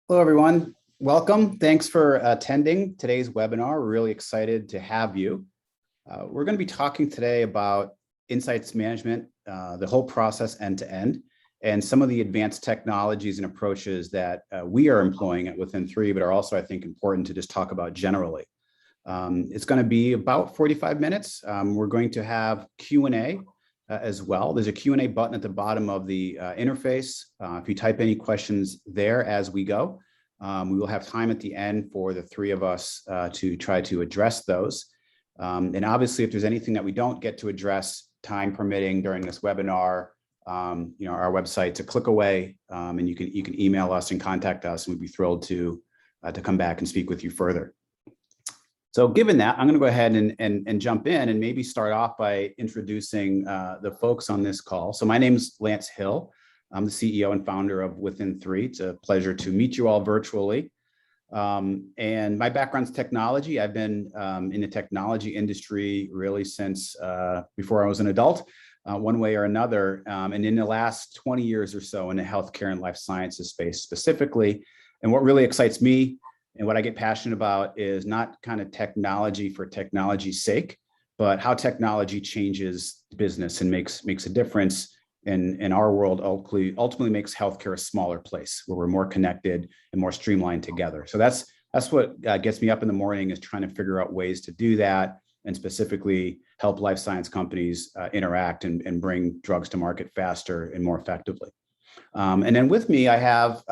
Hello, everyone. Welcome. Thanks for attending today's webinar. We're really excited to have you. We're going to be talking today about insights management, the whole process end to end, and some of the advanced technologies and approaches that we are employing at Within3, but are also, I think, important to just talk about generally. It's going to be about 45 minutes. We're going to have Q&A as well. There's a Q&A button at the bottom of the interface. If you type any questions there as we go, we will have time at the end for the three of us to try to address those. And obviously, if there's anything that we don't get to address, time permitting during this webinar, our website's a click away, and you can email us and contact us, and we'd be thrilled to come back and speak with you further. So given that, I'm going to go ahead and jump in and maybe start off by introducing the folks on this call. So my name's Lance Hill. I'm the CEO and founder of Within3. It's a pleasure to meet you all virtually. And my background's technology. I've been in the technology industry really since before I was an adult, one way or another. And in the last 20 years or so in the healthcare and life sciences space specifically. And what really excites me and what I get passionate about is not kind of technology for technology's sake, but how technology changes business and makes a difference in our world, ultimately makes healthcare a smaller place where we're more connected and more streamlined together. So that's what gets me up in the morning, is trying to figure out ways to do that and specifically help life science companies interact and bring drugs to market faster and more effectively. And then with me, I have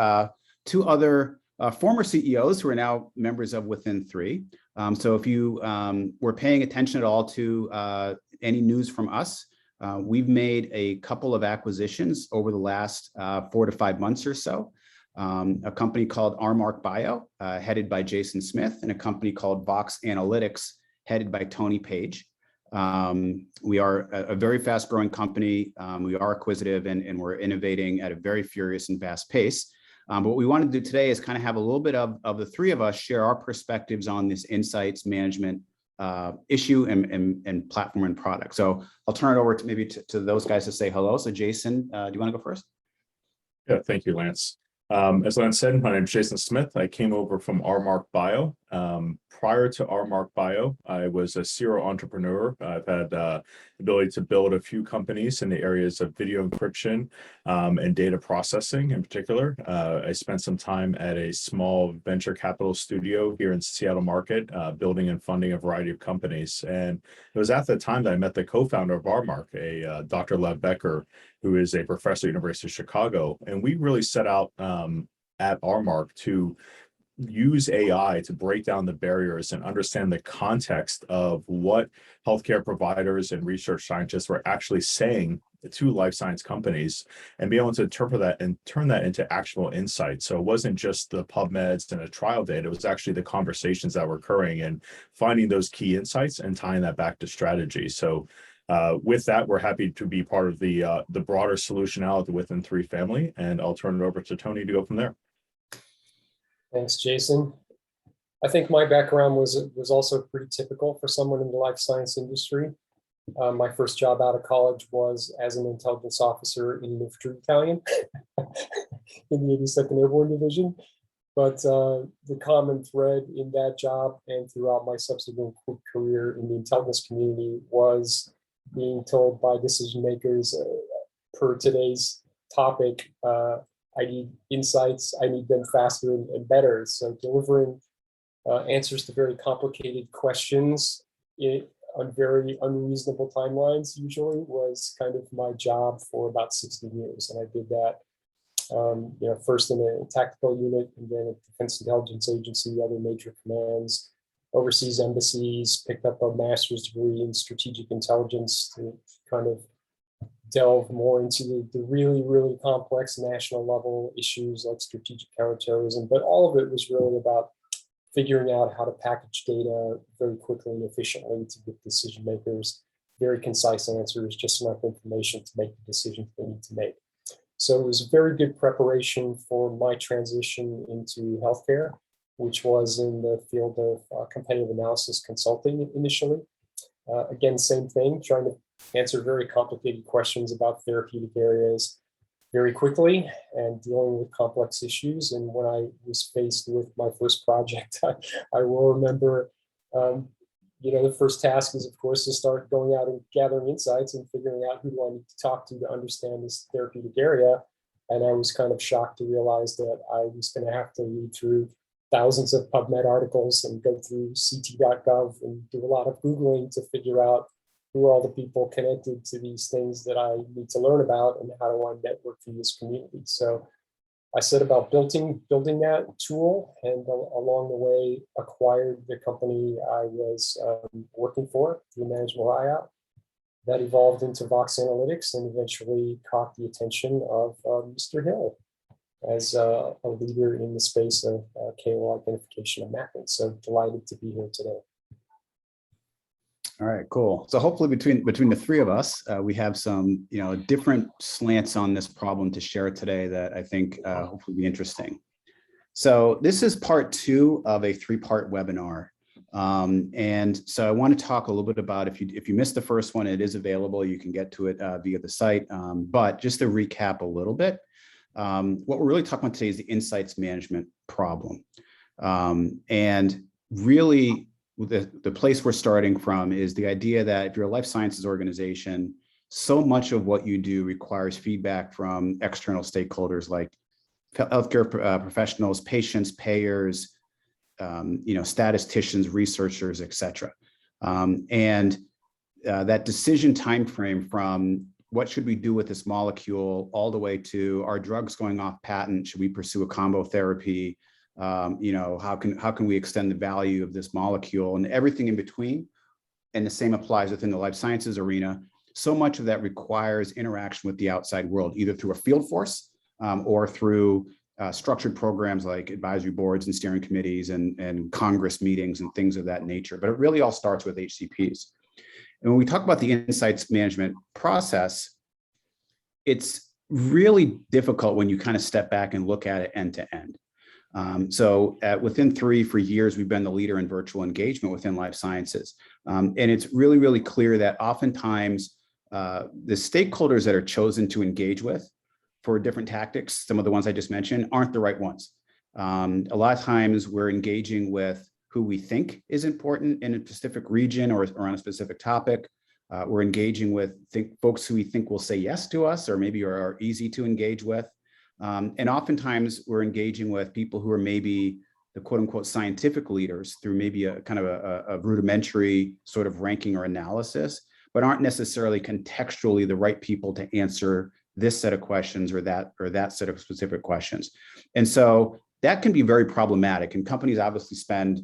two other former CEOs who are now members of Within3. So if you were paying attention at all to any news from us, we've made a couple of acquisitions over the last 4 to 5 months or so. A company called RMark Bio, headed by Jason Smith, and a company called Vox Analytics, headed by Tony Page. We are a very fast growing company. We are acquisitive and we're innovating at a very furious and fast pace. But what we want to do today is kind of have a little bit of the three of us share our perspectives on this insights management issue and platform and product. So I'll turn it over to maybe to those guys to say hello. So Jason, do you want to go first? Yeah, thank you, Lance. As Lance said, my name is Jason Smith. I came over from RMark Bio. Prior to RMark Bio, I was a serial entrepreneur. I've had the ability to build a few companies in the areas of video encryption and data processing in particular. I spent some time at a small venture capital studio here in Seattle market, building and funding a variety of companies. And it was at that time that I met the co-founder of RMark, Dr. Lev Becker, who is a professor at the University of Chicago. And we really set out at RMark to use AI to break down the barriers and understand the context of what healthcare providers and research scientists were actually saying to life science companies, and be able to interpret that and turn that into actionable insights. So it wasn't just the PubMeds and the trial data, it was actually the conversations that were occurring and finding those key insights and tying that back to strategy. So with that, we're happy to be part of the broader solution now at the Within3 family, and I'll turn it over to Tony to go from there. Thanks, Jason. I think my background was also pretty typical for someone in the life science industry. My first job out of college was as an intelligence officer in Infantry Battalion in the 82nd Airborne Division. But the common thread in that job and throughout my subsequent career in the intelligence community was being told by decision makers, per today's topic, I need insights, I need them faster and better. So delivering answers to very complicated questions on very unreasonable timelines usually was kind of my job for about 60 years. And I did that first in a tactical unit and then at Defense Intelligence Agency, other major commands, overseas embassies, picked up a master's degree in strategic intelligence to kind of delve more into the really, really complex national level issues like strategic counterterrorism. But all of it was really about figuring out how to package data very quickly and efficiently to give decision makers very concise answers, just enough information to make the decisions they need to make. So it was very good preparation for my transition into healthcare, which was in the field of competitive analysis consulting initially. Again, same thing, trying to answer very complicated questions about therapeutic areas, very quickly and dealing with complex issues. And when I was faced with my first project, I will remember, the first task is, of course, to start going out and gathering insights and figuring out who do I need to talk to understand this therapeutic area. And I was kind of shocked to realize that I was going to have to read through thousands of PubMed articles and go through ct.gov and do a lot of Googling to figure out who are all the people connected to these things that I need to learn about and how do I network through this community. So I set about building that tool, and along the way acquired the company I was working for through management buyout. That evolved into Vox Analytics and eventually caught the attention of Mr. Hill as a leader in the space of KOL identification and mapping. So delighted to be here today. All right, cool. So hopefully between the three of us, we have some different slants on this problem to share today that I think hopefully be interesting. So this is part 2 of a 3-part webinar. And so I want to talk a little bit about if you missed the first one, it is available. You can get to it via the site. But just to recap a little bit, what we're really talking about today is the insights management problem. And really, the place we're starting from is the idea that if you're a life sciences organization, so much of what you do requires feedback from external stakeholders like healthcare professionals, patients, payers, statisticians, researchers, et cetera. And that decision timeframe from what should we do with this molecule all the way to our drugs going off patent, should we pursue a combo therapy? How can we extend the value of this molecule and everything in between? And the same applies within the life sciences arena. So much of that requires interaction with the outside world, either through a field force or through structured programs like advisory boards and steering committees and Congress meetings and things of that nature. But it really all starts with HCPs. And when we talk about the insights management process, it's really difficult when you kind of step back and look at it end to end. So within 3 for years, we've been the leader in virtual engagement within life sciences. And it's really, really clear that oftentimes the stakeholders that are chosen to engage with for different tactics, some of the ones I just mentioned, aren't the right ones. A lot of times we're engaging with who we think is important in a specific region or on a specific topic. We're engaging with folks who we think will say yes to us or maybe are easy to engage with. And oftentimes we're engaging with people who are maybe the quote unquote scientific leaders through maybe a kind of a rudimentary sort of ranking or analysis, but aren't necessarily contextually the right people to answer this set of questions or that set of specific questions. And so that can be very problematic. And companies obviously spend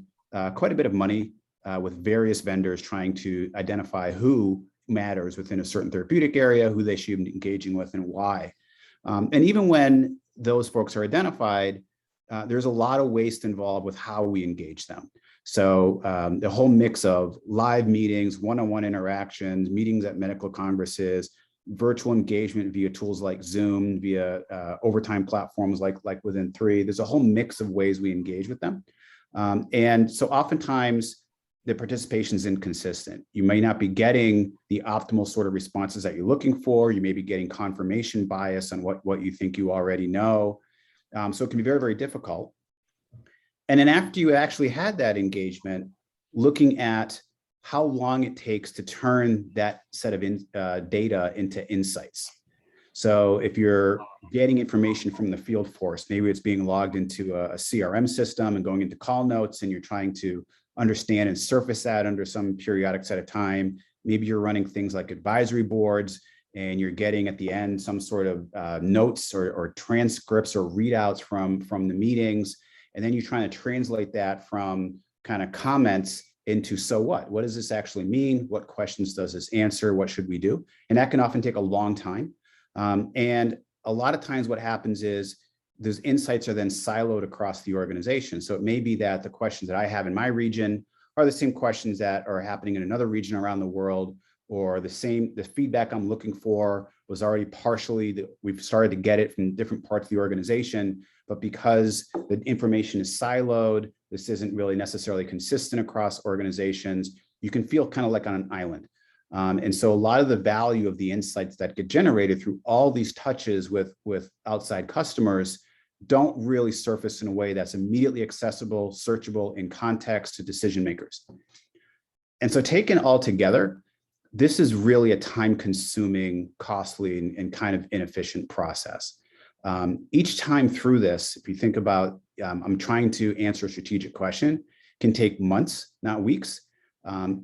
quite a bit of money with various vendors trying to identify who matters within a certain therapeutic area, who they should be engaging with and why. And even when those folks are identified, there's a lot of waste involved with how we engage them. So the whole mix of live meetings, one-on-one interactions, meetings at medical congresses, virtual engagement via tools like Zoom, via overtime platforms like within 3, there's a whole mix of ways we engage with them. And so oftentimes the participation is inconsistent. You may not be getting the optimal sort of responses that you're looking for. You may be getting confirmation bias on what you think you already know. So it can be very, very difficult. And then after you actually had that engagement, looking at how long it takes to turn that set of data into insights. So if you're getting information from the field force, maybe it's being logged into a CRM system and going into call notes, and you're trying to understand and surface that under some periodic set of time. Maybe you're running things like advisory boards and you're getting at the end some sort of notes or transcripts or readouts from the meetings. And then you're trying to translate that from kind of comments into so what? What does this actually mean? What questions does this answer? What should we do? And that can often take a long time. And a lot of times what happens is those insights are then siloed across the organization. So it may be that the questions that I have in my region are the same questions that are happening in another region around the world, or the feedback I'm looking for was already partially, we've started to get it from different parts of the organization, but because the information is siloed, this isn't really necessarily consistent across organizations, you can feel kind of like on an island. And so a lot of the value of the insights that get generated through all these touches with outside customers don't really surface in a way that's immediately accessible, searchable, in context to decision makers. And so taken all together, this is really a time-consuming, costly, and kind of inefficient process. Each time through this, if you think about, I'm trying to answer a strategic question, can take months, not weeks.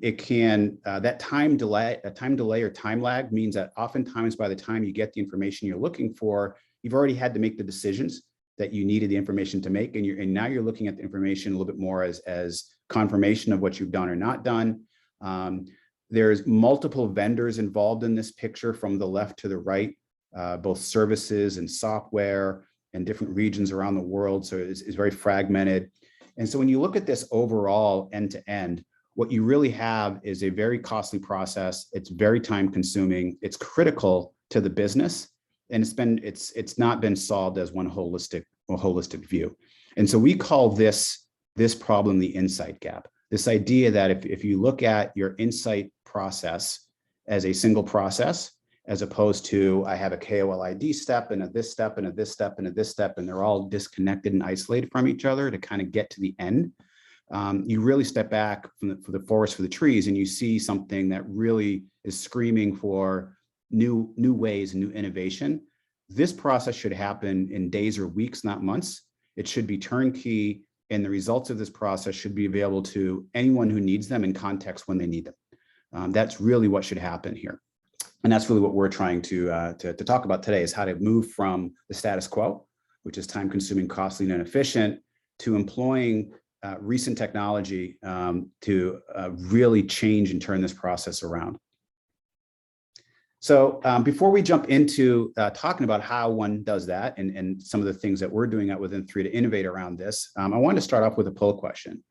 It can, that time delay or time lag means that oftentimes by the time you get the information you're looking for, you've already had to make the decisions that you needed the information to make, and now you're looking at the information a little bit more as confirmation of what you've done or not done. There's multiple vendors involved in this picture from the left to the right, both services and software and different regions around the world. So it's very fragmented. And so when you look at this overall end to end, what you really have is a very costly process. It's very time consuming. It's critical to the business. And it's not been solved as one holistic view. And so we call this problem the insight gap. This idea that if you look at your insight process as a single process, as opposed to I have a KOL ID step and a this step and a this step and a this step, and they're all disconnected and isolated from each other to kind of get to the end, you really step back from the forest for the trees, and you see something that really is screaming for new ways and new innovation. This process should happen in days or weeks, not months. It should be turnkey, and the results of this process should be available to anyone who needs them in context when they need them. That's really what should happen here. And that's really what we're trying to talk about today, is how to move from the status quo, which is time consuming, costly, and inefficient, to employing recent technology to really change and turn this process around. So before we jump into talking about how one does that and some of the things that we're doing at Within 3 to innovate around this, I wanted to start off with a poll question.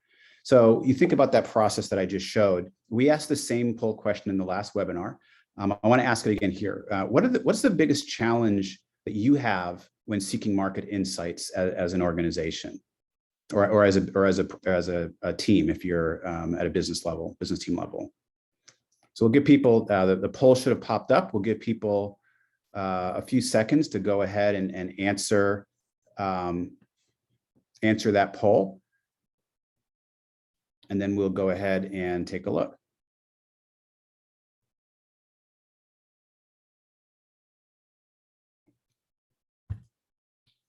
So you think about that process that I just showed. We asked the same poll question in the last webinar. I want to ask it again here. What's the biggest challenge that you have when seeking market insights as an organization, or as a team, if you're at a business team level? So we'll give people, the poll should have popped up. We'll give people a few seconds to go ahead and answer that poll. And then we'll go ahead and take a look.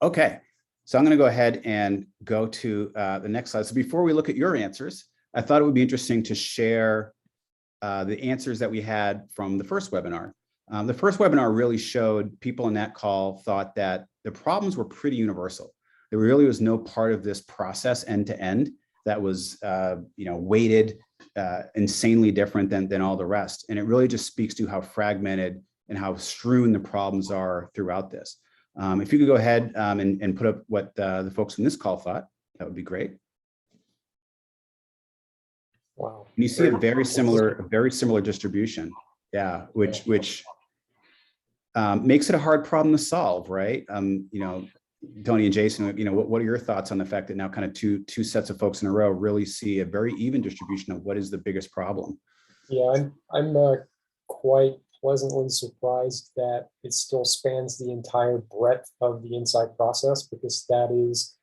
Okay, so I'm going to go ahead and go to the next slide. So before we look at your answers, I thought it would be interesting to share the answers that we had from the first webinar. The first webinar really showed people in that call thought that the problems were pretty universal. There really was no part of this process end to end that was weighted insanely different than all the rest. And it really just speaks to how fragmented and how strewn the problems are throughout this. If you could go ahead and put up what the folks in this call thought, that would be great. Wow. And you see a very similar distribution. Yeah, which makes it a hard problem to solve, right? Tony and Jason, what are your thoughts on the fact that now kind of two sets of folks in a row really see a very even distribution of what is the biggest problem? Yeah, I'm quite pleasantly surprised that it still spans the entire breadth of the insight process, because that is,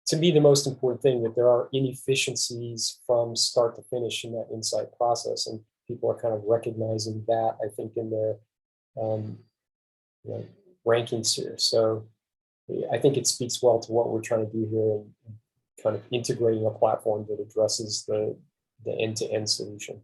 to me, the most important thing, that there are inefficiencies from start to finish in that insight process. And people are kind of recognizing that, I think, in their rankings here. So I think it speaks well to what we're trying to do here, and kind of integrating a platform that addresses the end-to-end solution.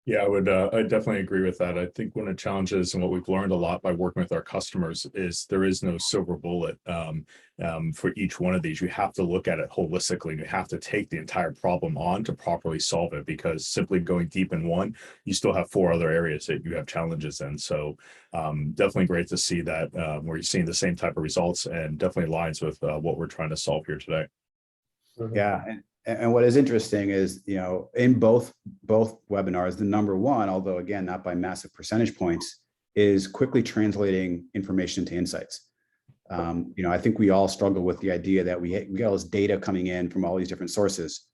Yeah, I definitely agree with that. I think one of the challenges, and what we've learned a lot by working with our customers, is there is no silver bullet for each one of these. You have to look at it holistically, and you have to take the entire problem on to properly solve it, because simply going deep in one, you still have 4 other areas that you have challenges in. So definitely great to see that where you're seeing the same type of results, and definitely aligns with what we're trying to solve here today. Yeah. And what is interesting is, in both webinars, the number one, although again, not by massive percentage points, is quickly translating information to insights. I think we all struggle with the idea that we got all this data coming in from all these different sources.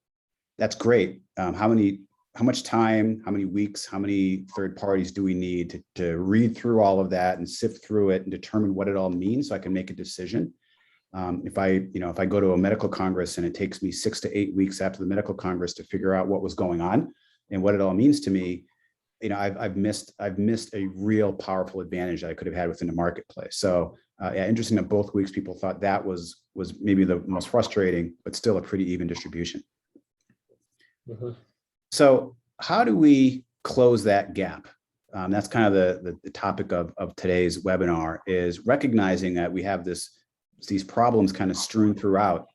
That's great. How many how much time, how many weeks, how many third parties do we need to read through all of that and sift through it and determine what it all means so I can make a decision. If I go to a medical congress and it takes me 6 to 8 weeks after the medical congress to figure out what was going on and what it all means to me, I've missed a real powerful advantage that I could have had within the marketplace. So yeah, interesting that both weeks people thought that was maybe the most frustrating, but still a pretty even distribution. Mm-hmm. So how do we close that gap? That's kind of the topic of today's webinar, is recognizing that we have these problems kind of strewn throughout.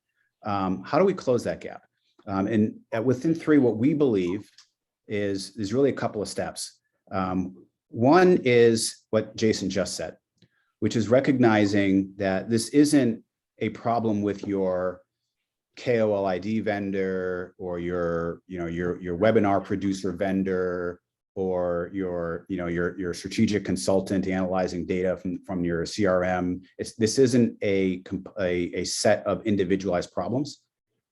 How do we close that gap? And within 3, what we believe is really a couple of steps. One is what Jason just said, which is recognizing that this isn't a problem with your KOL ID vendor or your webinar producer vendor or your strategic consultant analyzing data from your CRM. This isn't a set of individualized problems,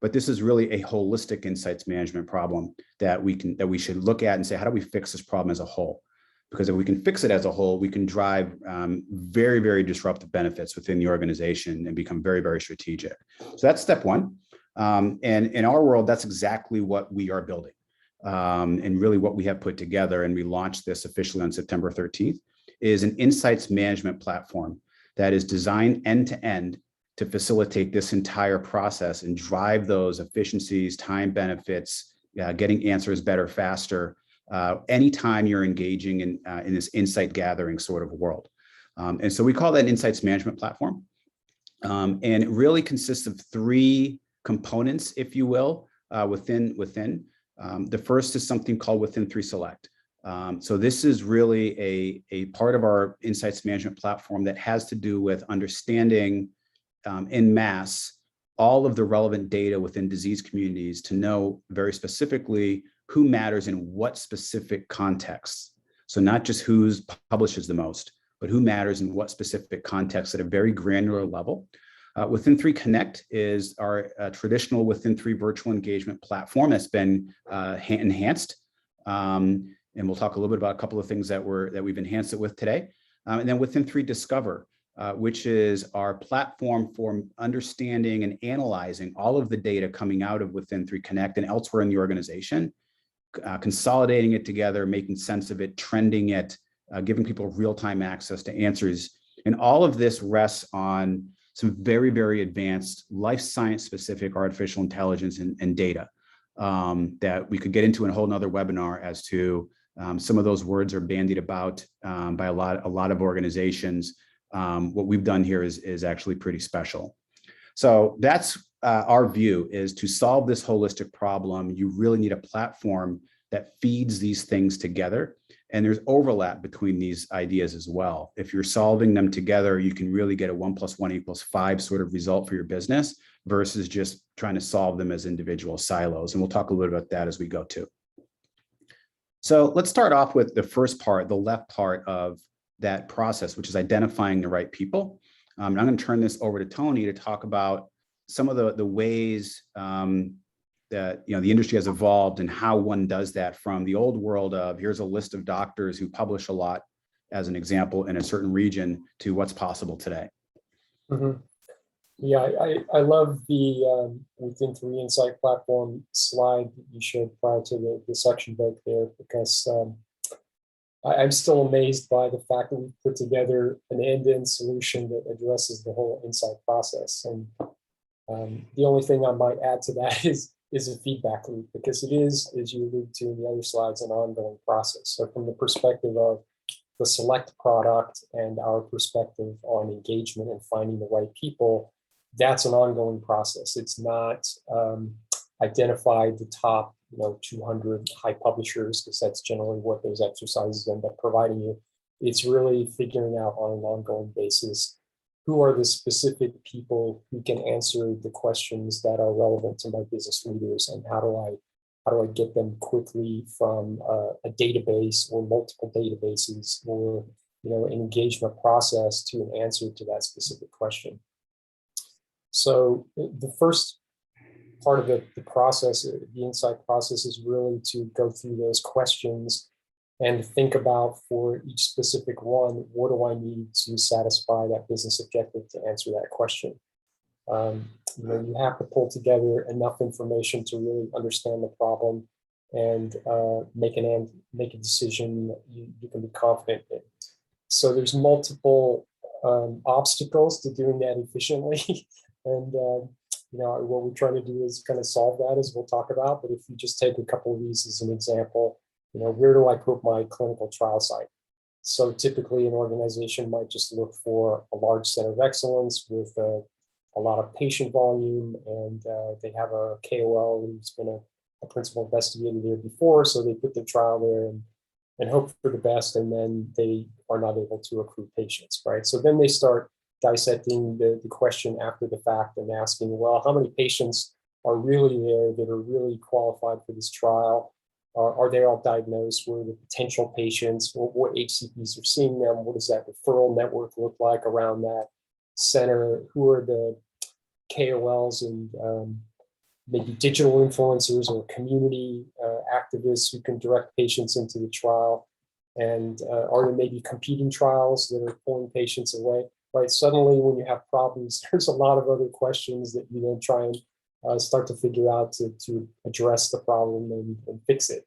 but this is really a holistic insights management problem that we should look at and say, how do we fix this problem as a whole? Because if we can fix it as a whole, we can drive very, very disruptive benefits within the organization and become very, very strategic. So that's step 1. And in our world, that's exactly what we are building. And really what we have put together, and we launched this officially on September 13th, is an insights management platform that is designed end-to-end to facilitate this entire process and drive those efficiencies, time benefits, getting answers better, faster, anytime you're engaging in this insight gathering sort of world. And so we call that an insights management platform. And it really consists of 3 components, if you will, within. The first is something called Within 3 Select. So this is really a part of our insights management platform that has to do with understanding en masse all of the relevant data within disease communities to know very specifically who matters in what specific contexts. So not just who publishes the most, but who matters in what specific context at a very granular level. Within 3 Connect is our traditional Within 3 virtual engagement platform that's been enhanced. And we'll talk a little bit about a couple of things that we've enhanced it with today. And then Within 3 Discover, which is our platform for understanding and analyzing all of the data coming out of Within 3 Connect and elsewhere in the organization, consolidating it together, making sense of it, trending it, giving people real-time access to answers. And all of this rests on some very, very advanced life science specific artificial intelligence and data that we could get into in a whole nother webinar as to some of those words are bandied about by a lot of organizations. What we've done here is actually pretty special. So that's our view, is to solve this holistic problem, you really need a platform that feeds these things together. And there's overlap between these ideas as well. If you're solving them together, you can really get a 1 + 1 = 5 sort of result for your business versus just trying to solve them as individual silos. And we'll talk a little bit about that as we go too. So let's start off with the first part, the left part of that process, which is identifying the right people. And I'm going to turn this over to Tony to talk about some of the ways that the industry has evolved and how one does that from the old world of here's a list of doctors who publish a lot, as an example, in a certain region, to what's possible today. Mm-hmm. Yeah, I love the Within 3 Insight platform slide that you showed prior to the section break there, because I'm still amazed by the fact that we've put together an end-to-end solution that addresses the whole insight process. And the only thing I might add to that is a feedback loop, because it is, as you alluded to in the other slides, an ongoing process. So from the perspective of the Select product and our perspective on engagement and finding the right people, that's an ongoing process. It's not identify the top 200 high publishers, because that's generally what those exercises end up providing you. It's really figuring out on an ongoing basis who are the specific people who can answer the questions that are relevant to my business leaders, and how do I get them quickly from a database or multiple databases or an engagement process to an answer to that specific question. So the first part of the process, the insight process, is really to go through those questions and think about, for each specific one, what do I need to satisfy that business objective to answer that question? You have to pull together enough information to really understand the problem and make a decision you can be confident in. So there's multiple obstacles to doing that efficiently. And what we're trying to do is kind of solve that, as we'll talk about. But if you just take a couple of these as an example, where do I put my clinical trial site? So typically an organization might just look for a large center of excellence with a lot of patient volume, and they have a KOL who's been a principal investigator there before, so they put the trial there and hope for the best, and then they are not able to accrue patients, right? So then they start dissecting the question after the fact and asking, well, how many patients are really there that are really qualified for this trial? Are they all diagnosed? What are the potential patients? What HCPs are seeing them? What does that referral network look like around that center? Who are the KOLs and maybe digital influencers or community activists who can direct patients into the trial? And are there maybe competing trials that are pulling patients away? Right. Suddenly, when you have problems, there's a lot of other questions that you then try and start to figure out to address the problem and fix it.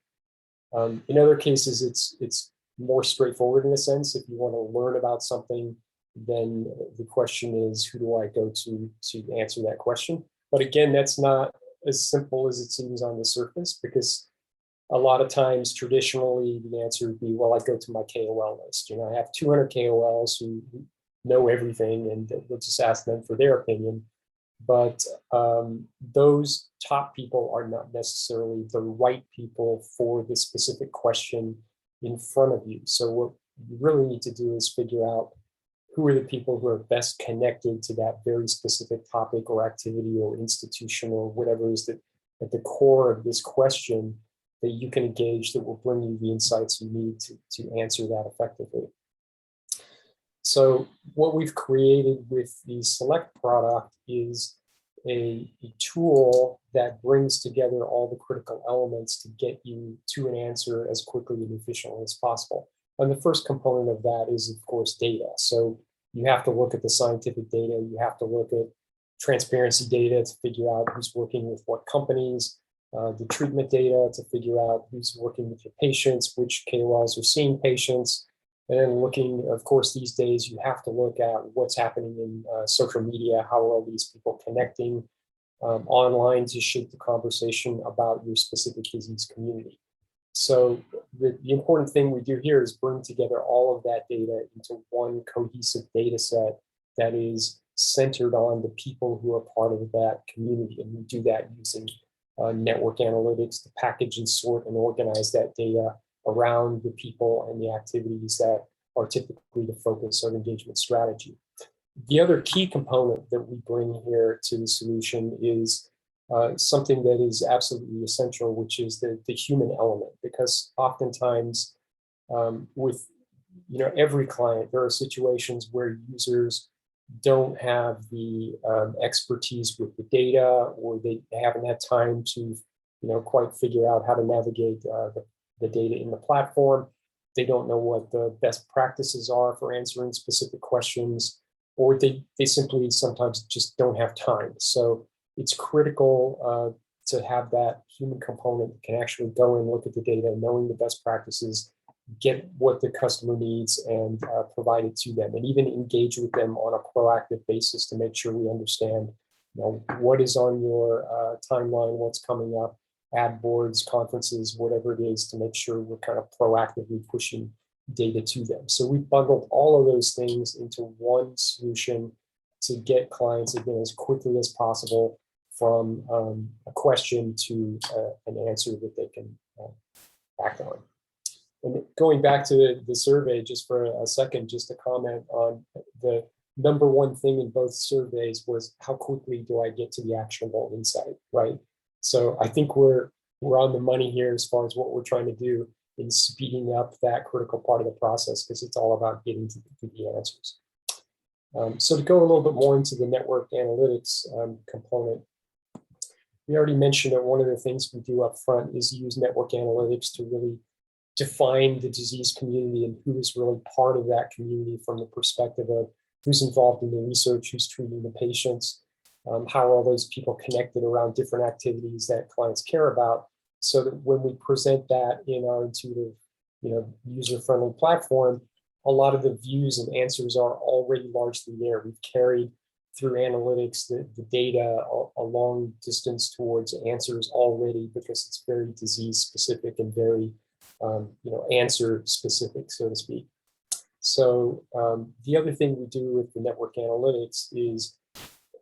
In other cases, it's more straightforward in a sense. If you want to learn about something, then the question is, who do I go to answer that question? But again, that's not as simple as it seems on the surface, because a lot of times traditionally the answer would be, well, I go to my KOL list. I have 200 KOLs who know everything, and we'll just ask them for their opinion. But those top people are not necessarily the right people for the specific question in front of you. So what you really need to do is figure out who are the people who are best connected to that very specific topic or activity or institution or whatever is at the core of this question that you can engage, that will bring you the insights you need to answer that effectively. So what we've created with the Select product is a tool that brings together all the critical elements to get you to an answer as quickly and efficiently as possible. And the first component of that is, of course, data. So you have to look at the scientific data. You have to look at transparency data to figure out who's working with what companies, the treatment data to figure out who's working with your patients, which KOLs are seeing patients. And then looking, of course, these days, you have to look at what's happening in social media. How are these people connecting online to shape the conversation about your specific disease community? So the important thing we do here is bring together all of that data into one cohesive data set that is centered on the people who are part of that community. And we do that using network analytics to package and sort and organize that data around the people and the activities that are typically the focus of engagement strategy. The other key component that we bring here to the solution is something that is absolutely essential, which is the human element, because oftentimes with every client, there are situations where users don't have the expertise with the data, or they haven't had time to quite figure out how to navigate the data in the platform. They don't know what the best practices are for answering specific questions, or they simply sometimes just don't have time. So it's critical to have that human component that can actually go and look at the data, knowing the best practices, get what the customer needs, and provide it to them, and even engage with them on a proactive basis to make sure we understand what is on your timeline, what's coming up, ad boards, conferences, whatever it is, to make sure we're kind of proactively pushing data to them. So we bundled all of those things into one solution to get clients, again, as quickly as possible from a question to an answer that they can act on. And going back to the survey just for a second, just to comment on the number one thing in both surveys was, how quickly do I get to the actionable insight, right? So I think we're on the money here as far as what we're trying to do in speeding up that critical part of the process, because it's all about getting to the answers. So to go a little bit more into the network analytics component, we already mentioned that one of the things we do up front is use network analytics to really define the disease community and who is really part of that community from the perspective of who's involved in the research, who's treating the patients, how are all those people connected around different activities that clients care about, so that when we present that in our intuitive, user-friendly platform, a lot of the views and answers are already largely there. We've carried through analytics the data a long distance towards answers already, because it's very disease specific and very answer specific, so to speak. So the other thing we do with the network analytics is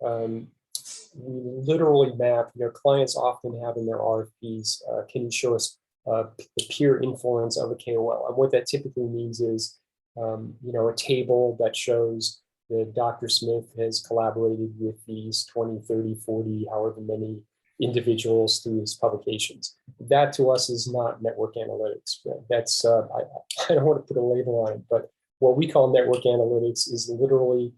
we literally map, clients often have in their RFPs, can you show us the peer influence of a KOL? And what that typically means is, a table that shows that Dr. Smith has collaborated with these 20, 30, 40, however many individuals through his publications. That to us is not network analytics. That's, I don't want to put a label on it, but what we call network analytics is literally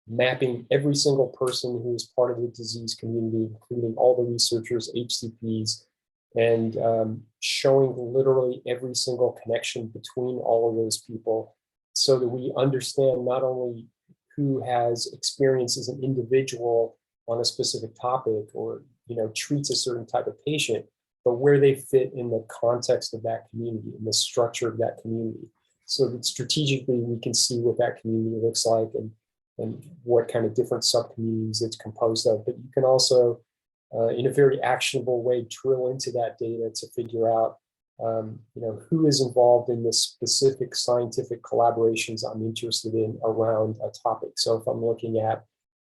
mapping every single person who is part of the disease community, including all the researchers, HCPs, and showing literally every single connection between all of those people, so that we understand not only who has experience as an individual on a specific topic or treats a certain type of patient, but where they fit in the context of that community, in the structure of that community, so that strategically we can see what that community looks like and what kind of different subcommunities it's composed of. But you can also, in a very actionable way, drill into that data to figure out who is involved in the specific scientific collaborations I'm interested in around a topic. So if I'm looking at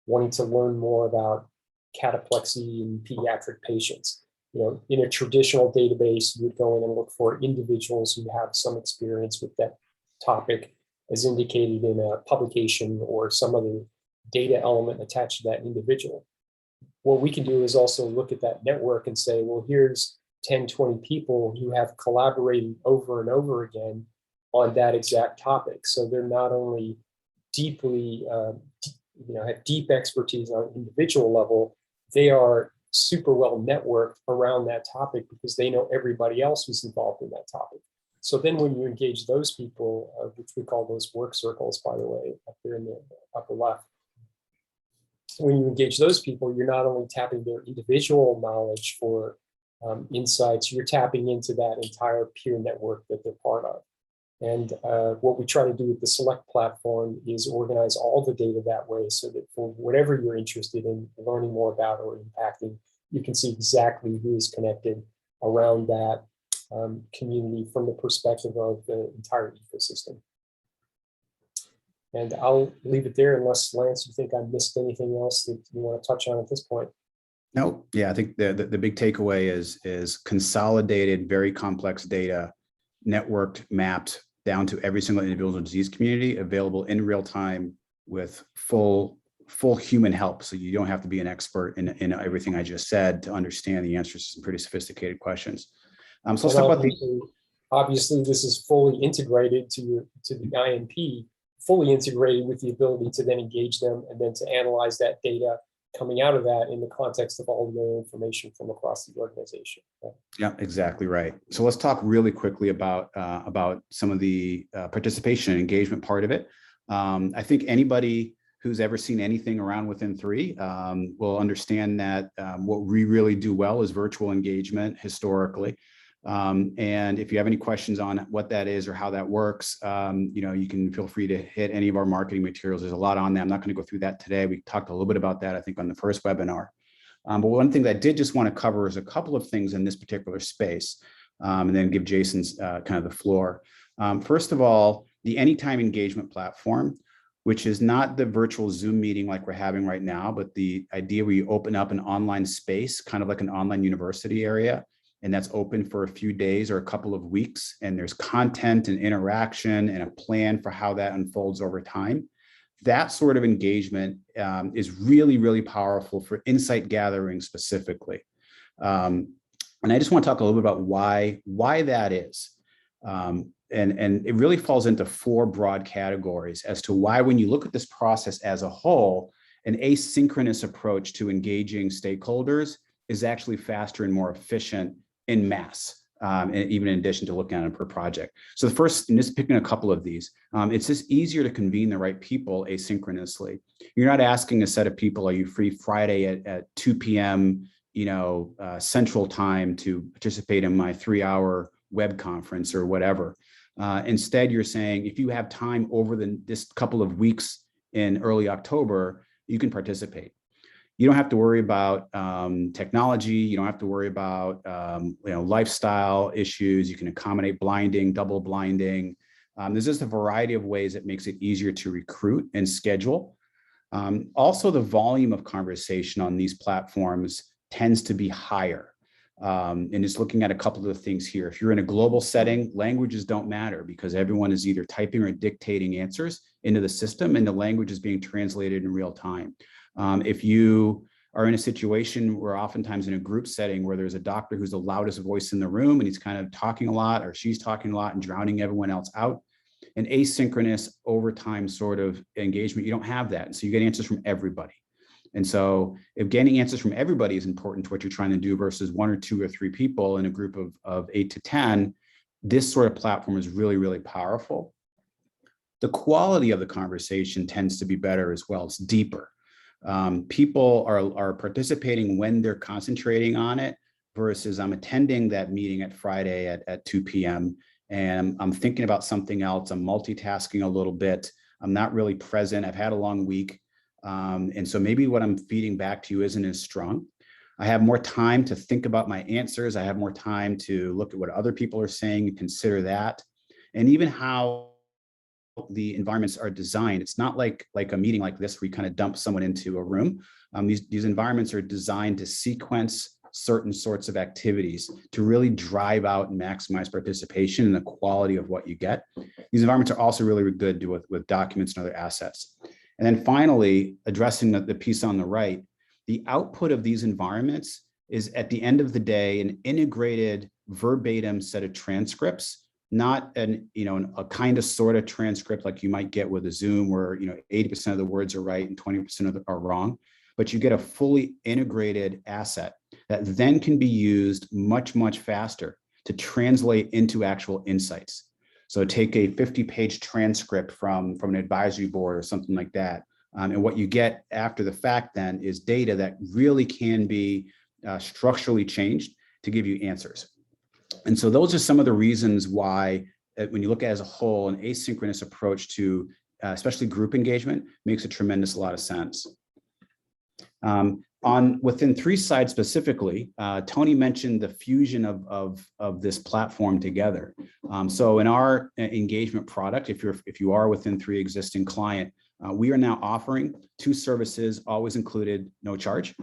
wanting to learn more about cataplexy in pediatric patients, in a traditional database, you would go in and look for individuals who have some experience with that topic as indicated in a publication or some other data element attached to that individual. What we can do is also look at that network and say, well, here's 10, 20 people who have collaborated over and over again on that exact topic. So they're not only deeply, have deep expertise on an individual level, they are super well networked around that topic because they know everybody else who's involved in that topic. So then when you engage those people, which we call those work circles, by the way, up there in the upper left, when you engage those people, you're not only tapping their individual knowledge for insights, you're tapping into that entire peer network that they're part of. And what we try to do with the Select platform is organize all the data that way, so that for whatever you're interested in learning more about or impacting, you can see exactly who is connected around that community from the perspective of the entire ecosystem. And I'll leave it there unless, Lance, you think I missed anything else that you want to touch on at this point. No, yeah, I think the big takeaway is consolidated, very complex data, networked, mapped down to every single individual disease community, available in real time with full human help. So you don't have to be an expert in everything I just said to understand the answers to some pretty sophisticated questions. So let's talk about obviously this is fully integrated to the INP, fully integrated with the ability to then engage them and then to analyze that data coming out of that in the context of all the other information from across the organization. Yeah, exactly right. So let's talk really quickly about some of the participation and engagement part of it. I think anybody who's ever seen anything around Within3 will understand that what we really do well is virtual engagement historically. And if you have any questions on what that is or how that works, you can feel free to hit any of our marketing materials. There's a lot on there. I'm not going to go through that today. We talked a little bit about that, I think, on the first webinar. But one thing that I did just want to cover is a couple of things in this particular space, and then give Jason's kind of the floor. First of all, the Anytime Engagement platform, which is not the virtual Zoom meeting like we're having right now, but the idea where you open up an online space, kind of like an online university area, and that's open for a few days or a couple of weeks. And there's content and interaction and a plan for how that unfolds over time. That sort of engagement is really, really powerful for insight gathering specifically. And I just want to talk a little bit about why that is. And it really falls into four broad categories as to why, when you look at this process as a whole, an asynchronous approach to engaging stakeholders is actually faster and more efficient in mass, and even in addition to looking at it per project. So the first, and just picking a couple of these, it's just easier to convene the right people asynchronously. You're not asking a set of people, are you free Friday at 2 p.m., Central Time to participate in my 3-hour web conference or whatever. Instead, you're saying, if you have time over this couple of weeks in early October, you can participate. You don't have to worry about technology. You don't have to worry about lifestyle issues. You can accommodate blinding, double blinding. There's just a variety of ways that makes it easier to recruit and schedule. Also, the volume of conversation on these platforms tends to be higher. And just looking at a couple of the things here, if you're in a global setting, languages don't matter because everyone is either typing or dictating answers into the system and the language is being translated in real time. If you are in a situation where oftentimes in a group setting where there's a doctor who's the loudest voice in the room and he's kind of talking a lot or she's talking a lot and drowning everyone else out, an asynchronous overtime sort of engagement, you don't have that. And so you get answers from everybody. And so if getting answers from everybody is important to what you're trying to do versus 1 or 2 or 3 people in a group of 8 to 10, this sort of platform is really, really powerful. The quality of the conversation tends to be better as well. It's deeper. People are participating when they're concentrating on it versus I'm attending that meeting at Friday at 2 p.m. and I'm thinking about something else. I'm multitasking a little bit. I'm not really present. I've had a long week. And so maybe what I'm feeding back to you isn't as strong. I have more time to think about my answers. I have more time to look at what other people are saying and consider that. And even how the environments are designed. It's not like a meeting like this where you kind of dump someone into a room. These environments are designed to sequence certain sorts of activities to really drive out and maximize participation and the quality of what you get. These environments are also really good to with documents and other assets. And then finally, addressing the piece on the right, the output of these environments is at the end of the day, an integrated verbatim set of transcripts, not a kind of sort of transcript like you might get with a Zoom where 80% of the words are right and 20% are wrong, but you get a fully integrated asset that then can be used much, much faster to translate into actual insights. So take a 50-page transcript from an advisory board or something like that. And what you get after the fact then is data that really can be structurally changed to give you answers. And so those are some of the reasons why, when you look at it as a whole, an asynchronous approach to especially group engagement makes a tremendous lot of sense. Within 3 sides specifically, Tony mentioned the fusion of this platform together. So in our engagement product, if you are within 3 existing client, we are now offering 2 services, always included, no charge,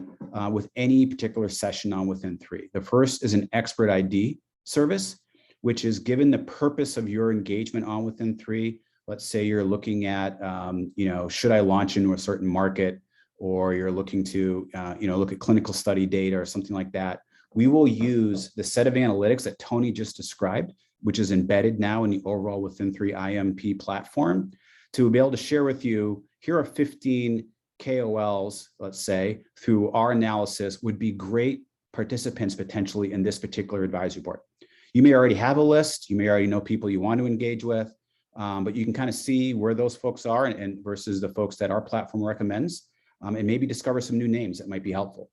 with any particular session on within 3. The first is an expert ID service, which is given the purpose of your engagement on within 3. Let's say you're looking at, should I launch into a certain market, or you're looking to, look at clinical study data or something like that. We will use the set of analytics that Tony just described, which is embedded now in the overall within 3 IMP platform, to be able to share with you, here are 15 KOLs, let's say, through our analysis would be great participants potentially in this particular advisory board. You may already have a list, you may already know people you want to engage with, but you can kind of see where those folks are and versus the folks that our platform recommends, and maybe discover some new names that might be helpful.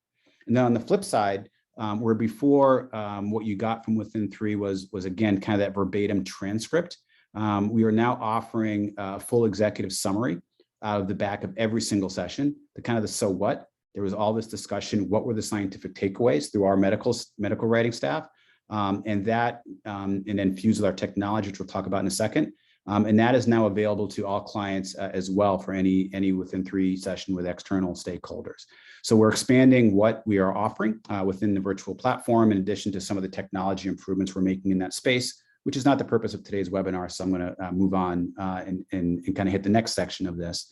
And then on the flip side, where before what you got from within 3 was again kind of that verbatim transcript, we are now offering a full executive summary out of the back of every single session, the kind of the so what. There was all this discussion, what were the scientific takeaways through our medical writing staff, and then fused with our technology, which we'll talk about in a second. And that is now available to all clients as well for any within 3 session with external stakeholders. So we're expanding what we are offering within the virtual platform, in addition to some of the technology improvements we're making in that space, which is not the purpose of today's webinar. So I'm going to move on and kind of hit the next section of this,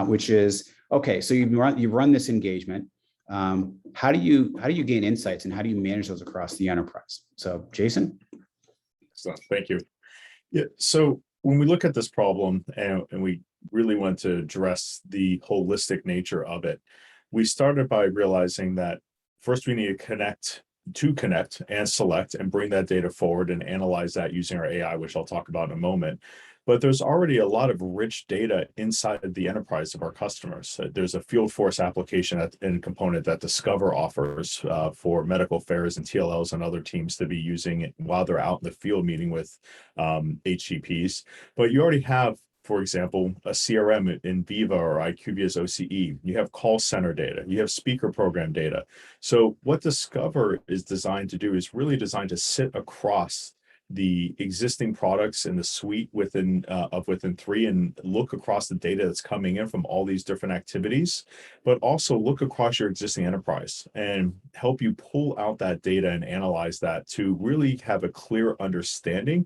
which is, okay, so you've run this engagement. How do you gain insights and how do you manage those across the enterprise? So Jason? Excellent, thank you. Yeah, so when we look at this problem and we really want to address the holistic nature of it, we started by realizing that first we need to connect and select and bring that data forward and analyze that using our AI, which I'll talk about in a moment. But there's already a lot of rich data inside the enterprise of our customers. There's a field force application and component that Discover offers for medical affairs and TLLs and other teams to be using it while they're out in the field meeting with HCPs. But you already have, for example, a CRM in Viva or IQVIA's OCE. You have call center data. You have speaker program data. So what Discover is designed to do is really designed to sit across the existing products in the suite within Within3 and look across the data that's coming in from all these different activities, but also look across your existing enterprise and help you pull out that data and analyze that to really have a clear understanding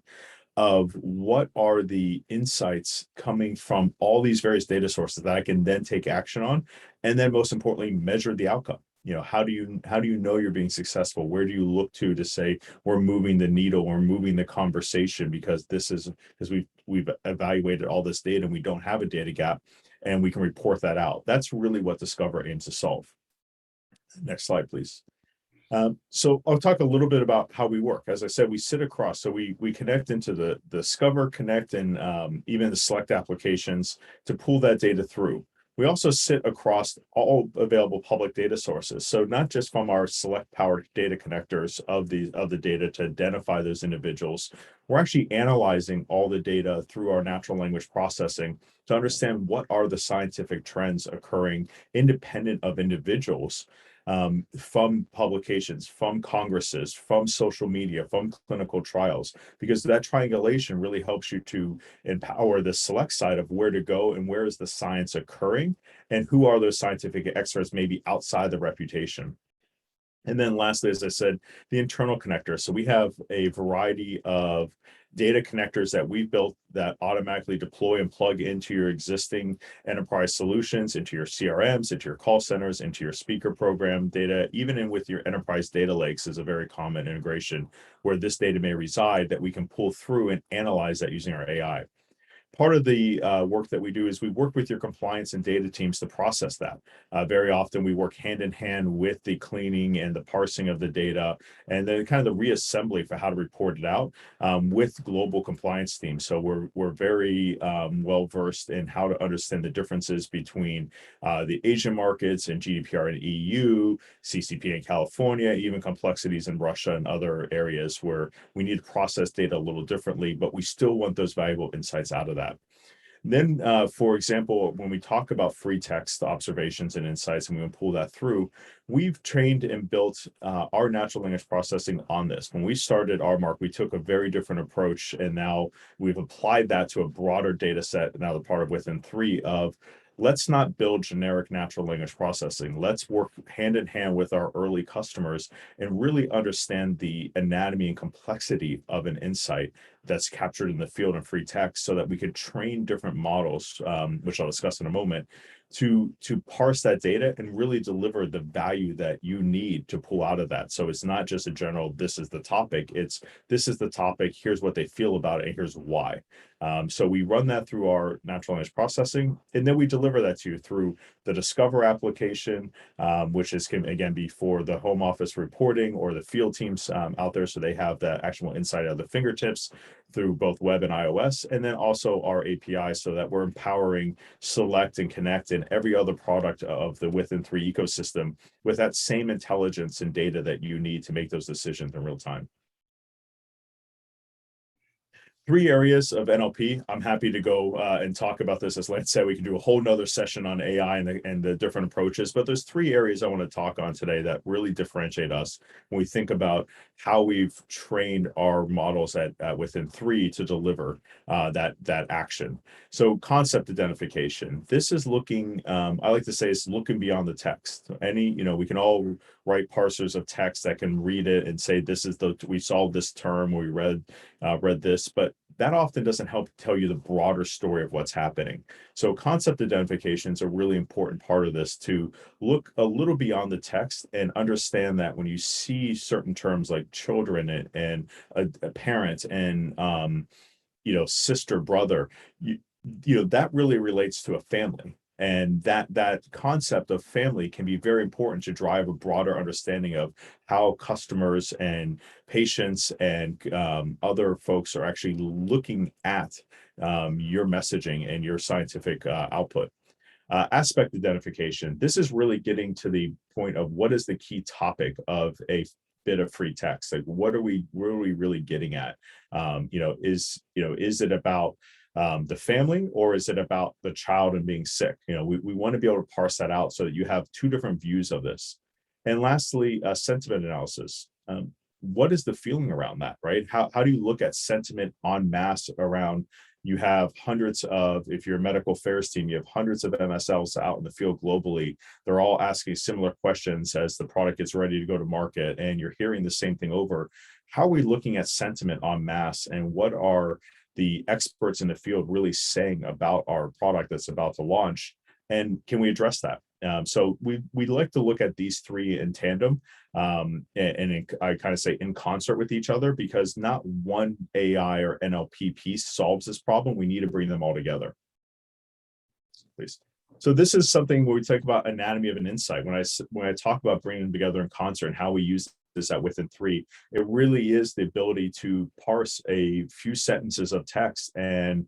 of what are the insights coming from all these various data sources that I can then take action on, and then most importantly, measure the outcome. How do you know you're being successful? Where do you look to say we're moving the needle, we're moving the conversation because we've evaluated all this data and we don't have a data gap, and we can report that out. That's really what Discover aims to solve. Next slide, please. So I'll talk a little bit about how we work. As I said, we sit across, so we connect into the Discover, Connect, and even the Select applications to pull that data through. We also sit across all available public data sources. So not just from our Select powered data connectors of the data to identify those individuals, we're actually analyzing all the data through our natural language processing to understand what are the scientific trends occurring independent of individuals. From publications, from congresses, from social media, from clinical trials, because that triangulation really helps you to empower the Select side of where to go and where is the science occurring and who are those scientific experts maybe outside the reputation. And then lastly, as I said, the internal connector. So we have a variety of data connectors that we've built that automatically deploy and plug into your existing enterprise solutions, into your CRMs, into your call centers, into your speaker program data, even in with your enterprise data lakes is a very common integration where this data may reside that we can pull through and analyze that using our AI. Part of the work that we do is we work with your compliance and data teams to process that. Very often we work hand in hand with the cleaning and the parsing of the data and then kind of the reassembly for how to report it out with global compliance teams. So we're very well versed in how to understand the differences between the Asian markets and GDPR in EU, CCP in California, even complexities in Russia and other areas where we need to process data a little differently, but we still want those valuable insights out of that. Then, for example, when we talk about free text observations and insights, and we pull that through, we've trained and built our natural language processing on this. When we started RMark, we took a very different approach, and now we've applied that to a broader data set, now the part of Within3 of let's not build generic natural language processing. Let's work hand in hand with our early customers and really understand the anatomy and complexity of an insight that's captured in the field in free text so that we could train different models, which I'll discuss in a moment, to parse that data and really deliver the value that you need to pull out of that. So it's not just a general, this is the topic, it's this is the topic, here's what they feel about it, and here's why. So we run that through our natural language processing, and then we deliver that to you through the Discover application, which can again be for the home office reporting or the field teams out there, so they have that actual insight at the fingertips through both web and iOS, and then also our API so that we're empowering Select and Connect and every other product of the Within3 ecosystem with that same intelligence and data that you need to make those decisions in real time. 3 areas of NLP. I'm happy to go and talk about this. As Lance said, we can do a whole nother session on AI and the different approaches, but there's 3 areas I want to talk on today that really differentiate us when we think about how we've trained our models at Within3 to deliver that action. So concept identification. This is looking, I like to say it's looking beyond the text. We can all write parsers of text that can read it and say, we solved this term, we read this, but that often doesn't help tell you the broader story of what's happening. So concept identification is a really important part of this, to look a little beyond the text and understand that when you see certain terms like children and a parent and sister, brother, that really relates to a family. And that concept of family can be very important to drive a broader understanding of how customers and patients and other folks are actually looking at your messaging and your scientific output. Aspect identification. This is really getting to the point of what is the key topic of a bit of free text. Like, what are we really getting at? Is it about the family, or is it about the child and being sick? We want to be able to parse that out so that you have two different views of this. And lastly, sentiment analysis. What is the feeling around that, right? How do you look at sentiment en masse around? You have hundreds of, if you're a medical affairs team, you have hundreds of MSLs out in the field globally. They're all asking similar questions as the product gets ready to go to market, and you're hearing the same thing over. How are we looking at sentiment en masse, and what are the experts in the field really saying about our product that's about to launch? And can we address that? So we like to look at these three in tandem, I kind of say in concert with each other, because not one AI or NLP piece solves this problem. We need to bring them all together. Please. So this is something where we talk about anatomy of an insight. When I talk about bringing them together in concert and how we use this at Within 3, it really is the ability to parse a few sentences of text and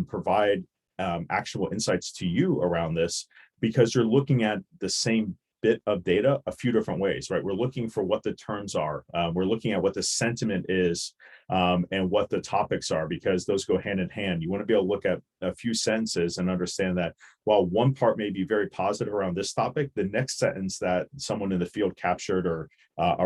provide actionable insights to you around this, because you're looking at the same bit of data a few different ways, right? We're looking for what the terms are. We're looking at what the sentiment is, and what the topics are, because those go hand in hand. You want to be able to look at a few sentences and understand that while one part may be very positive around this topic, the next sentence that someone in the field captured or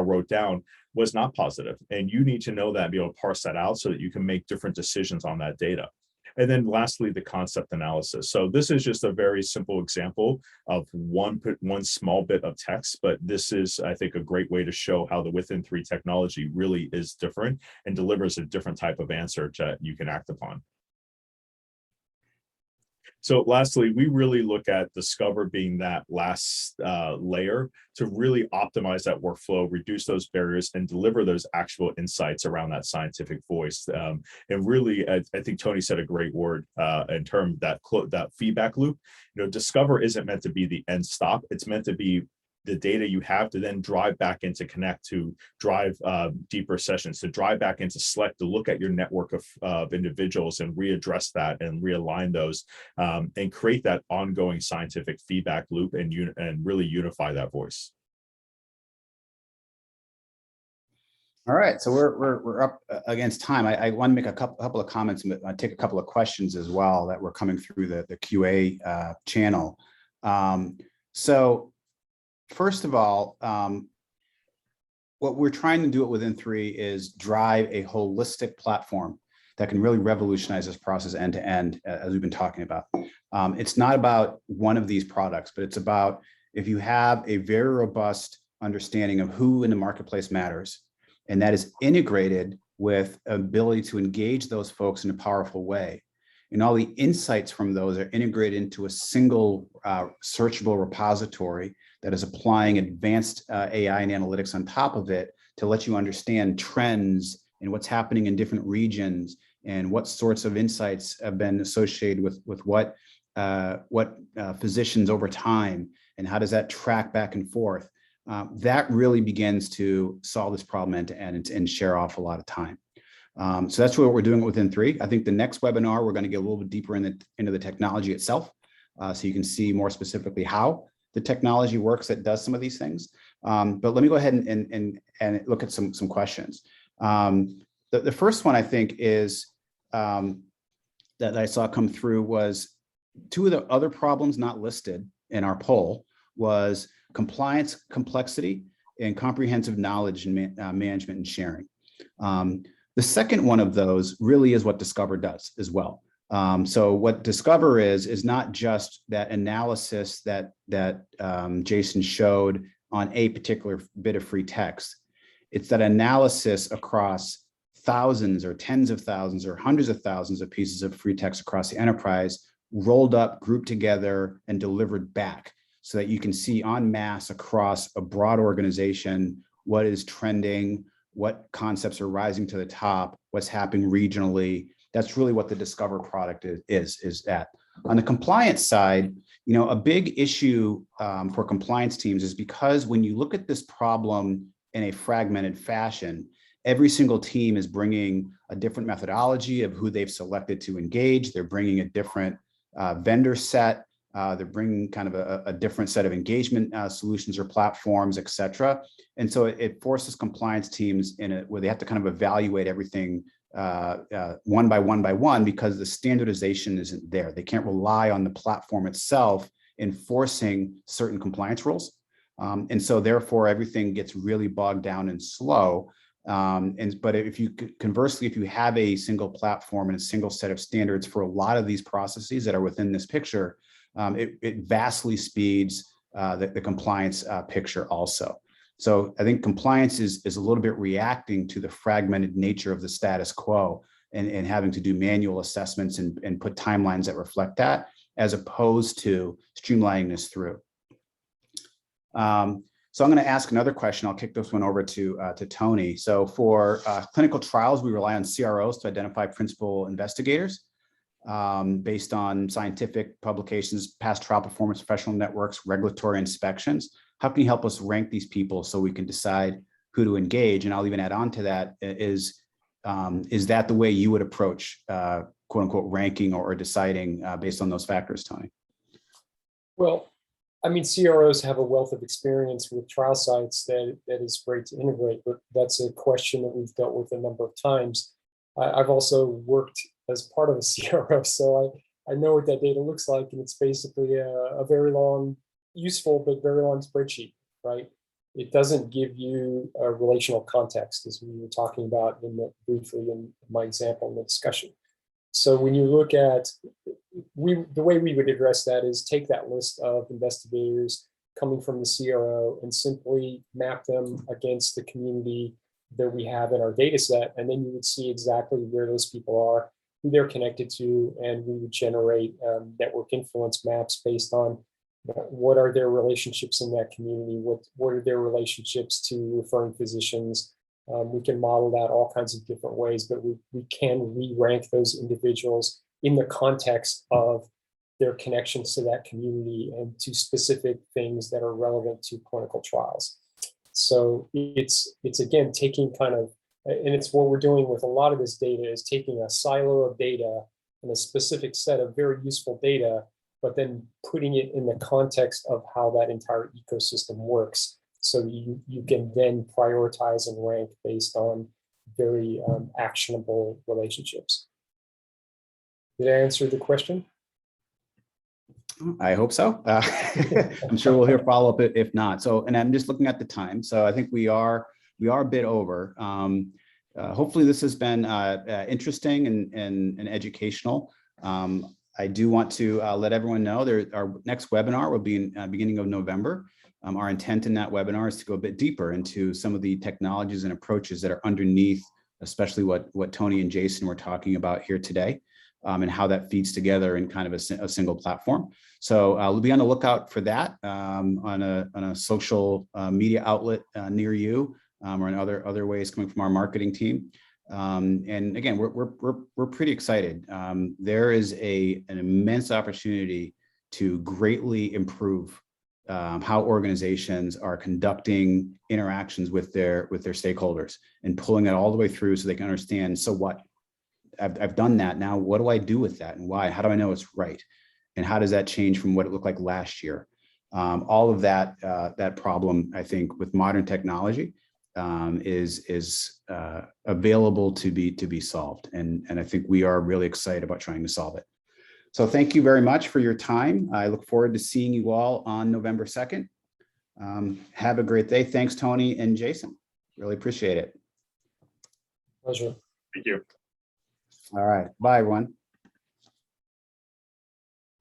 wrote down was not positive. And you need to know that and be able to parse that out so that you can make different decisions on that data. And then lastly, the concept analysis. So this is just a very simple example of one small bit of text, but this is, I think, a great way to show how the Within 3 technology really is different and delivers a different type of answer that you can act upon. So lastly, we really look at Discover being that last layer to really optimize that workflow, reduce those barriers, and deliver those actual insights around that scientific voice. And really, I think Tony said a great word in terms of that feedback loop. Discover isn't meant to be the end stop. It's meant to be the data you have to then drive back into Connect, to drive deeper sessions, to drive back into Select, to look at your network of individuals and readdress that and realign those, and create that ongoing scientific feedback loop and really unify that voice. All right, so we're up against time. I want to make a couple of comments and take a couple of questions as well that were coming through the QA channel. So first of all, what we're trying to do at Within 3 is drive a holistic platform that can really revolutionize this process end to end, as we've been talking about. It's not about one of these products, but it's about, if you have a very robust understanding of who in the marketplace matters, and that is integrated with ability to engage those folks in a powerful way, and all the insights from those are integrated into a single searchable repository that is applying advanced AI and analytics on top of it to let you understand trends and what's happening in different regions, and what sorts of insights have been associated with what physicians over time, and how does that track back and forth. That really begins to solve this problem end to end and share off a lot of time. So that's what we're doing Within 3. I think the next webinar, we're going to get a little bit deeper into the technology itself, so you can see more specifically how the technology works that does some of these things. But let me go ahead and look at some questions. The first one I think is that I saw come through was, two of the other problems not listed in our poll was compliance, complexity, and comprehensive knowledge and management and sharing. The second one of those really is what Discover does as well. So what Discover is not just that analysis that Jason showed on a particular bit of free text. It's that analysis across thousands or tens of thousands or hundreds of thousands of pieces of free text across the enterprise, rolled up, grouped together, and delivered back, so that you can see en masse across a broad organization what is trending, what concepts are rising to the top, what's happening regionally. That's really what the Discover product is that. On the compliance side, a big issue for compliance teams is because when you look at this problem in a fragmented fashion, every single team is bringing a different methodology of who they've selected to engage. They're bringing a different vendor set. They're bringing kind of a different set of engagement solutions or platforms, et cetera. And so it forces compliance teams where they have to kind of evaluate everything one by one because the standardization isn't there. They can't rely on the platform itself enforcing certain compliance rules. And so therefore everything gets really bogged down and slow. But if you conversely, if you have a single platform and a single set of standards for a lot of these processes that are within this picture, it vastly speeds the compliance picture also. So I think compliance is a little bit reacting to the fragmented nature of the status quo and having to do manual assessments and put timelines that reflect that, as opposed to streamlining this through. So I'm going to ask another question. I'll kick this one over to Tony. So for clinical trials, we rely on CROs to identify principal investigators based on scientific publications, past trial performance, professional networks, regulatory inspections. How can you help us rank these people so we can decide who to engage? And I'll even add on to that, is that the way you would approach quote unquote ranking or deciding based on those factors, Tony? Well, I mean, CROs have a wealth of experience with trial sites that is great to integrate, but that's a question that we've dealt with a number of times. I've also worked as part of a CRO, so I know what that data looks like, and it's basically a very long, useful, but very long spreadsheet, right? It doesn't give you a relational context, as we were talking about briefly in my example in the discussion. So when you look at, the way we would address that is take that list of investigators coming from the CRO and simply map them against the community that we have in our data set. And then you would see exactly where those people are, who they're connected to, and we would generate network influence maps based on what are their relationships in that community, what are their relationships to referring physicians. We can model that all kinds of different ways, but we can re-rank those individuals in the context of their connections to that community and to specific things that are relevant to clinical trials. So it's again, taking kind of, and it's what we're doing with a lot of this data is taking a silo of data and a specific set of very useful data, but then putting it in the context of how that entire ecosystem works. So you can then prioritize and rank based on very actionable relationships. Did I answer the question? I hope so. I'm sure we'll hear follow-up if not. So, and I'm just looking at the time. So I think we are a bit over. Hopefully this has been interesting and educational. I do want to let everyone know our next webinar will be in beginning of November. Our intent in that webinar is to go a bit deeper into some of the technologies and approaches that are underneath, especially what Tony and Jason were talking about here today, and how that feeds together in kind of a single platform. So we'll be on the lookout for that on a social media outlet near you, or in other ways coming from our marketing team. And again, we're pretty excited. There is an immense opportunity to greatly improve how organizations are conducting interactions with their stakeholders and pulling it all the way through so they can understand, so what? I've done that. Now, what do I do with that and why? How do I know it's right? And how does that change from what it looked like last year? All of that problem, I think, with modern technology is available to be solved. And I think we are really excited about trying to solve it. So thank you very much for your time. I look forward to seeing you all on November 2nd. Have a great day. Thanks, Tony and Jason. Really appreciate it. Pleasure. Thank you. All right. Bye, everyone.